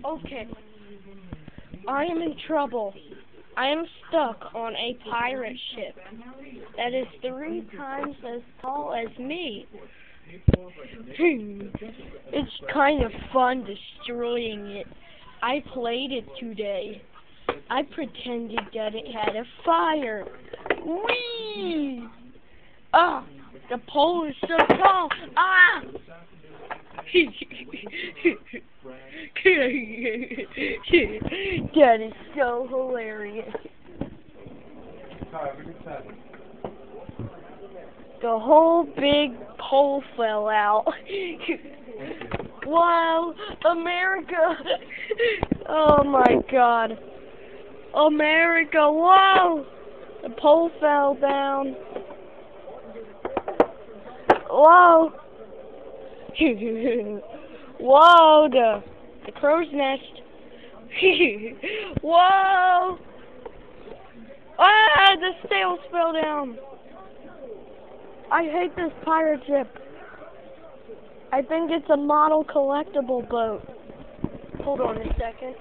Okay. I am in trouble. I am stuck on a pirate ship that is 3 times as tall as me. It's kind of fun destroying it. I played it today. I pretended that it had a fire. Whee! Ah! The pole is so tall. Ah! That is so hilarious. The whole big pole fell out. Wow, America! Oh my God, America! Whoa! The pole fell down. Whoa! Whoa! The crow's nest. Whoa! Ah! The sails fell down. I hate this pirate ship. I think it's a model collectible boat. Hold on a second.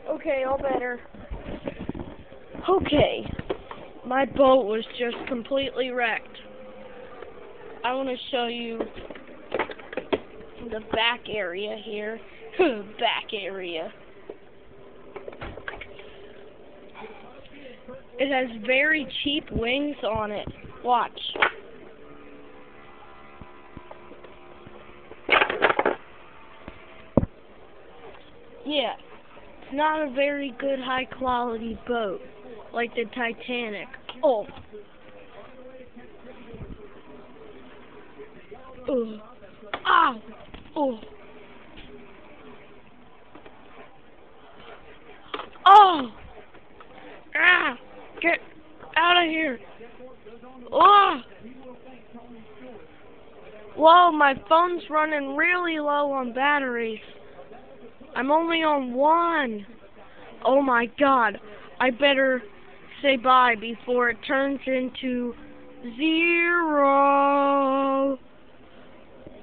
Okay, all better. Okay. My boat was just completely wrecked. I want to show you the back area here. Back area. It has very cheap wings on it. Watch. Yeah, it's not a very good high quality boat, like the Titanic. Oh. Ah! Oh. Oh! Ah! Get out of here! Oh! Whoa, my phone's running really low on batteries. I'm only on 1. Oh my God. I better say bye before it turns into 0.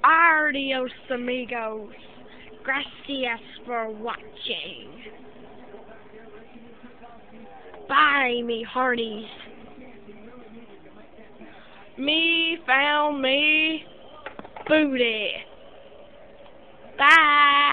Adios, amigos. Gracias for watching. Bye, me hearties. Me found me booty. Bye.